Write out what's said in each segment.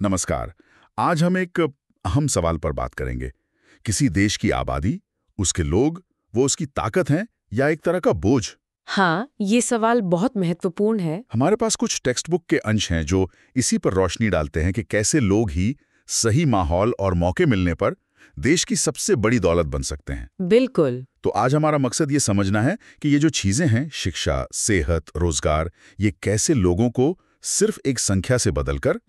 नमस्कार। आज हम एक अहम सवाल पर बात करेंगे। किसी देश की आबादी, उसके लोग, वो उसकी ताकत हैं या एक तरह का बोझ? हाँ, ये सवाल बहुत महत्वपूर्ण है। हमारे पास कुछ टेक्स्ट बुक के अंश हैं जो इसी पर रोशनी डालते हैं कि कैसे लोग ही सही माहौल और मौके मिलने पर देश की सबसे बड़ी दौलत बन सकते हैं। बिल्कुल। तो आज हमारा मकसद ये समझना है कि ये जो चीजें हैं, शिक्षा, सेहत, रोजगार, ये कैसे लोगों को सिर्फ एक संख्या से बदलकर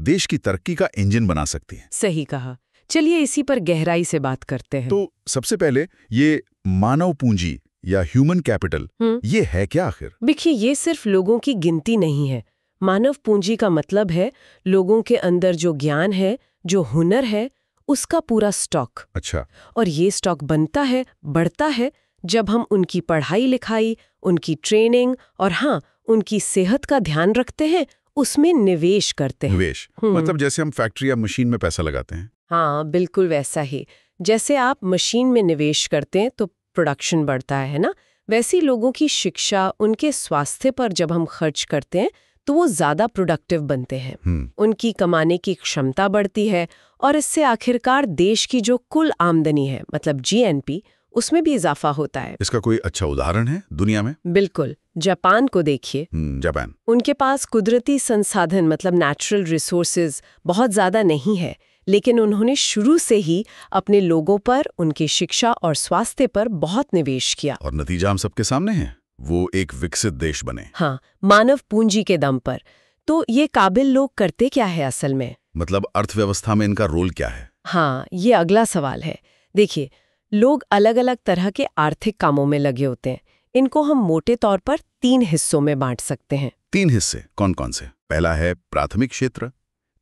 देश की तरक्की का इंजन बना सकती हैं। सही कहा। चलिए इसी पर गहराई से बात करते हैं। तो सबसे पहले ये मानव पूंजी या ह्यूमन कैपिटल, ये है क्या आखिर? देखिए, ये सिर्फ लोगों की गिनती नहीं है। मानव पूंजी का मतलब है लोगों के अंदर जो ज्ञान है, जो हुनर है, उसका पूरा स्टॉक। अच्छा। और ये स्टॉक बनता है, बढ़ता है जब हम उनकी पढ़ाई लिखाई, उनकी ट्रेनिंग और हाँ, उनकी सेहत का ध्यान रखते हैं, उसमें निवेश करते हैं। निवेश मतलब जैसे हम फैक्ट्री या मशीन में पैसा लगाते हैं। हाँ, बिल्कुल वैसा ही। जैसे आप मशीन में निवेश करते हैं तो प्रोडक्शन बढ़ता है ना, वैसे ही लोगों की शिक्षा, उनके स्वास्थ्य पर जब हम खर्च करते हैं तो वो ज्यादा प्रोडक्टिव बनते हैं। उनकी कमाने की क्षमता बढ़ती है और इससे आखिरकार देश की जो कुल आमदनी है, मतलब जीएनपी, उसमें भी इजाफा होता है। इसका कोई अच्छा उदाहरण है दुनिया में? बिल्कुल। जापान को देखिए। जापान। उनके पास कुदरती संसाधन मतलब नेचुरल रिसोर्सेज बहुत ज्यादा नहीं है, लेकिन उन्होंने शुरू से ही अपने लोगों पर, उनकी शिक्षा और स्वास्थ्य पर बहुत निवेश किया। और नतीजा हम सबके सामने है, वो एक विकसित देश बने। हाँ, मानव पूंजी के दम पर। तो ये काबिल लोग करते क्या है असल में? मतलब अर्थव्यवस्था में इनका रोल क्या है? हाँ, ये अगला सवाल है। देखिए, लोग अलग अलग तरह के आर्थिक कामों में लगे होते हैं। इनको हम मोटे तौर पर 3 हिस्सों में बांट सकते हैं। 3 हिस्से कौन कौन से? पहला है प्राथमिक क्षेत्र।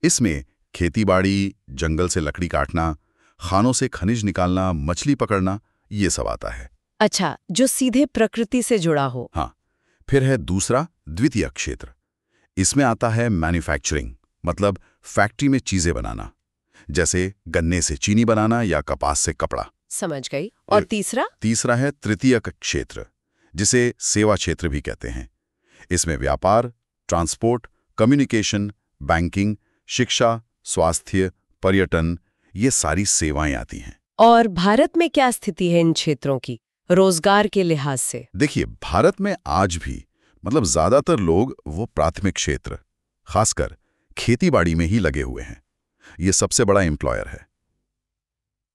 इसमें खेतीबाड़ी, जंगल से लकड़ी काटना, खानों से खनिज निकालना, मछली पकड़ना, ये सब आता है। अच्छा, जो सीधे प्रकृति से जुड़ा हो। हाँ। फिर है दूसरा, द्वितीय क्षेत्र। इसमें आता है मैन्युफैक्चरिंग, मतलब फैक्ट्री में चीजें बनाना, जैसे गन्ने से चीनी बनाना या कपास से कपड़ा। समझ गई। और तीसरा? तीसरा है तृतीयक क्षेत्र, जिसे सेवा क्षेत्र भी कहते हैं। इसमें व्यापार, ट्रांसपोर्ट, कम्युनिकेशन, बैंकिंग, शिक्षा, स्वास्थ्य, पर्यटन, ये सारी सेवाएं आती हैं। और भारत में क्या स्थिति है इन क्षेत्रों की, रोजगार के लिहाज से? देखिए, भारत में आज भी मतलब ज्यादातर लोग वो प्राथमिक क्षेत्र, खासकर खेतीबाड़ी में ही लगे हुए हैं। ये सबसे बड़ा एम्प्लॉयर है।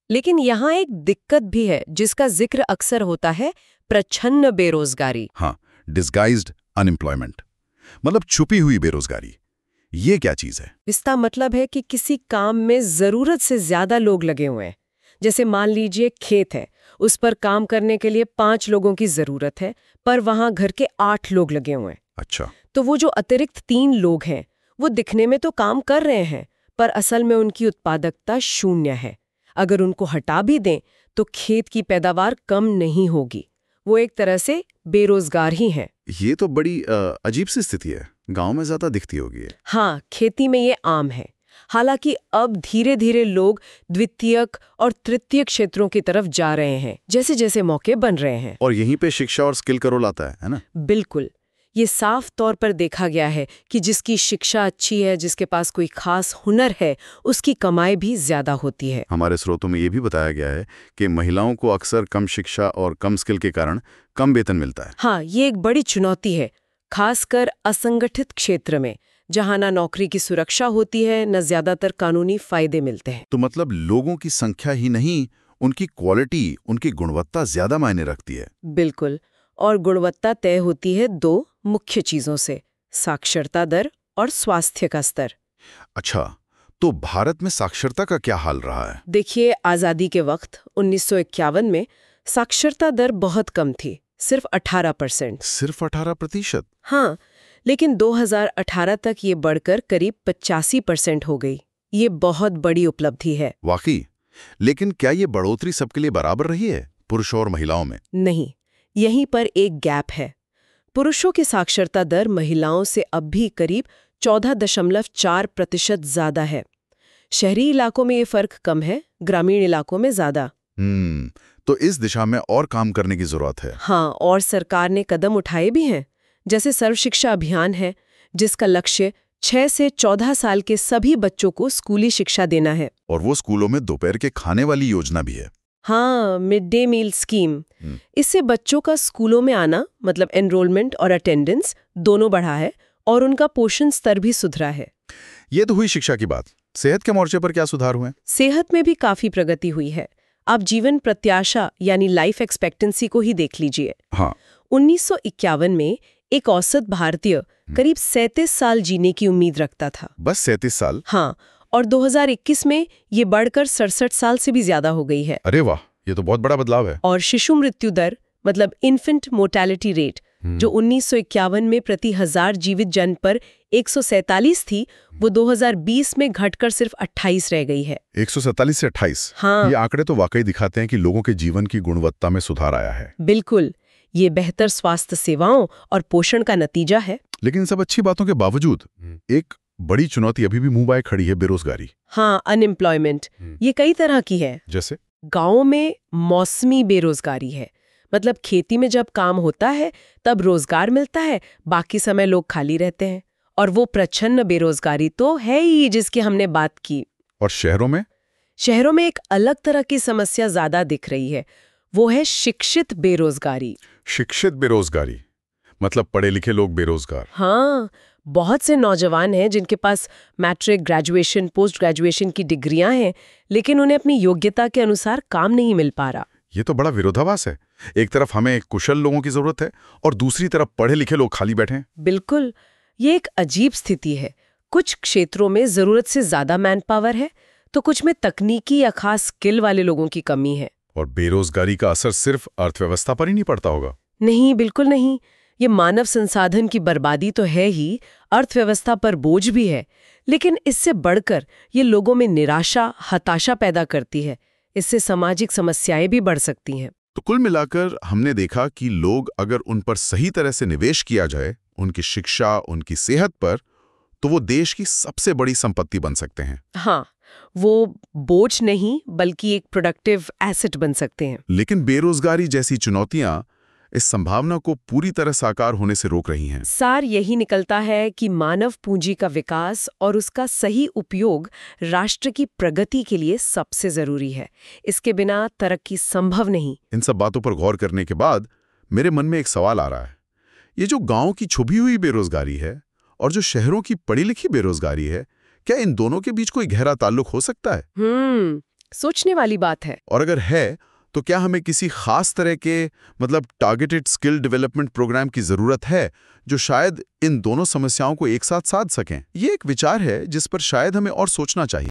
लेकिन यहाँ एक दिक्कत भी है जिसका जिक्र अक्सर होता है, प्रच्छन्न बेरोजगारी। हाँ, डिस्गाइज्ड अनएम्प्लॉयमेंट, मतलब छुपी हुई बेरोजगारी। ये क्या चीज है? इसका मतलब है कि किसी काम में जरूरत से ज्यादा लोग लगे हुए हैं। जैसे मान लीजिए खेत है, उस पर काम करने के लिए 5 लोगों की जरूरत है, पर वहां घर के 8 लोग लगे हुए हैं। अच्छा। तो वो जो अतिरिक्त 3 लोग हैं, वो दिखने में तो काम कर रहे हैं, पर असल में उनकी उत्पादकता शून्य है। अगर उनको हटा भी दें तो खेत की पैदावार कम नहीं होगी। वो एक तरह से बेरोजगार ही हैं। ये तो बड़ी अजीब सी स्थिति है। गांव में ज्यादा दिखती होगी। हाँ, खेती में ये आम है। हालांकि अब धीरे धीरे लोग द्वितीयक और तृतीयक क्षेत्रों की तरफ जा रहे हैं, जैसे जैसे मौके बन रहे हैं। और यहीं पे शिक्षा और स्किल का रोल आता है ना? बिल्कुल। ये साफ तौर पर देखा गया है कि जिसकी शिक्षा अच्छी है, जिसके पास कोई खास हुनर है, उसकी कमाई भी ज्यादा होती है। हमारे स्रोतों में ये भी बताया गया है कि महिलाओं को अक्सर कम शिक्षा और कम स्किल के कारण कम वेतन मिलता है। हाँ, ये एक बड़ी चुनौती है, खासकर असंगठित क्षेत्र में, जहां ना नौकरी की सुरक्षा होती है, न ज्यादातर कानूनी फायदे मिलते हैं। तो मतलब लोगों की संख्या ही नहीं, उनकी क्वालिटी, उनकी गुणवत्ता ज्यादा मायने रखती है। बिल्कुल। और गुणवत्ता तय होती है 2 मुख्य चीजों से, साक्षरता दर और स्वास्थ्य का स्तर। अच्छा, तो भारत में साक्षरता का क्या हाल रहा है? देखिए, आजादी के वक्त 1951 में साक्षरता दर बहुत कम थी, सिर्फ 18%। सिर्फ 18%? हाँ, लेकिन 2018 तक ये बढ़कर करीब 85% हो गई। ये बहुत बड़ी उपलब्धि है। वाकई। लेकिन क्या ये बढ़ोतरी सबके लिए बराबर रही है, पुरुषों और महिलाओं में? नहीं, यहीं पर एक गैप है। पुरुषों की साक्षरता दर महिलाओं से अब भी करीब 14.4% ज्यादा है। शहरी इलाकों में ये फर्क कम है, ग्रामीण इलाकों में ज्यादा। तो इस दिशा में और काम करने की जरूरत है। हाँ, और सरकार ने कदम उठाए भी हैं, जैसे सर्व शिक्षा अभियान है, जिसका लक्ष्य 6 से 14 साल के सभी बच्चों को स्कूली शिक्षा देना है। और वो स्कूलों में दोपहर के खाने वाली योजना भी है। हाँ, मिड डे मील स्कीम। इससे बच्चों का स्कूलों में आना मतलब एनरोलमेंट और अटेंडेंस दोनों बढ़ा है और उनका पोषण स्तर भी सुधरा है। ये तो हुई शिक्षा की बात। सेहत के मोर्चे पर क्या सुधार हुए? सेहत में भी काफी प्रगति हुई है। आप जीवन प्रत्याशा यानी लाइफ एक्सपेक्टेंसी को ही देख लीजिए। हाँ। 1951 में एक औसत भारतीय करीब 37 साल जीने की उम्मीद रखता था। बस 37 साल? हाँ, और 2021 में ये बढ़कर 67 साल से भी ज्यादा हो गई है। अरे वाह, ये तो बहुत बड़ा बदलाव है। और शिशु मृत्यु दर मतलब इन्फेंट मोर्टेलिटी रेट जो 1951 में प्रति 1000 जीवित जन पर 147 थी, वो 2020 में घटकर सिर्फ 28 रह गई है। 147 से 28? हाँ। ये आंकड़े तो वाकई दिखाते हैं कि लोगों के जीवन की गुणवत्ता में सुधार आया है। बिल्कुल, ये बेहतर स्वास्थ्य सेवाओं और पोषण का नतीजा है। लेकिन सब अच्छी बातों के बावजूद एक बड़ी चुनौती अभी भी मुंह बाए खड़ी है, बेरोजगारी। हाँ, अनएम्प्लॉयमेंट। ये कई तरह की है। जैसे गांवों में मौसमी बेरोजगारी है, मतलब खेती में जब काम होता है तब रोजगार मिलता है, बाकी समय लोग खाली रहते हैं। और वो प्रच्छन्न बेरोजगारी तो है ही जिसकी हमने बात की। और शहरों में? शहरों में एक अलग तरह की समस्या ज्यादा दिख रही है, वो है शिक्षित बेरोजगारी। शिक्षित बेरोजगारी मतलब पढ़े लिखे लोग बेरोजगार? हाँ, बहुत से नौजवान हैं जिनके पास मैट्रिक, ग्रेजुएशन, पोस्ट ग्रेजुएशन की डिग्रियां हैं, लेकिन उन्हें अपनी योग्यता के अनुसार काम नहीं मिल पा रहा। ये तो बड़ा विरोधाभास है। एक तरफ हमें कुशल लोगों की जरूरत है और दूसरी तरफ पढ़े लिखे लोग खाली बैठे हैं। बिल्कुल, ये एक अजीब स्थिति है। कुछ क्षेत्रों में जरूरत से ज्यादा मैन पावर है, तो कुछ में तकनीकी या खास स्किल वाले लोगों की कमी है। और बेरोजगारी का असर सिर्फ अर्थव्यवस्था पर ही नहीं पड़ता होगा? नहीं, बिल्कुल नहीं। ये मानव संसाधन की बर्बादी तो है ही, अर्थव्यवस्था पर बोझ भी है। लेकिन इससे बढ़कर ये लोगों में निराशा, हताशा पैदा करती है। इससे सामाजिक समस्याएं भी बढ़ सकती हैं। तो कुल मिलाकर हमने देखा कि लोग अगर उन पर सही तरह से निवेश किया जाए, उनकी शिक्षा, उनकी सेहत पर, तो वो देश की सबसे बड़ी संपत्ति बन सकते हैं। हाँ, वो बोझ नहीं बल्कि एक प्रोडक्टिव एसेट बन सकते हैं। लेकिन बेरोजगारी जैसी चुनौतियां इस संभावना को पूरी तरह साकार होने से रोक रही हैं। सार यही निकलता है कि मानव पूंजी का विकास और उसका सही उपयोग राष्ट्र की प्रगति के लिए सबसे जरूरी है। इसके बिना तरक्की संभव नहीं। इन सब बातों पर गौर करने के बाद मेरे मन में एक सवाल आ रहा है। ये जो गांव की छुपी हुई बेरोजगारी है और जो शहरों की पढ़ी लिखी बेरोजगारी है, क्या इन दोनों के बीच कोई गहरा ताल्लुक हो सकता है? सोचने वाली बात है। और अगर है, तो क्या हमें किसी खास तरह के मतलब टारगेटेड स्किल डेवलपमेंट प्रोग्राम की जरूरत है जो शायद इन दोनों समस्याओं को एक साथ साध सकें? ये एक विचार है जिस पर शायद हमें और सोचना चाहिए।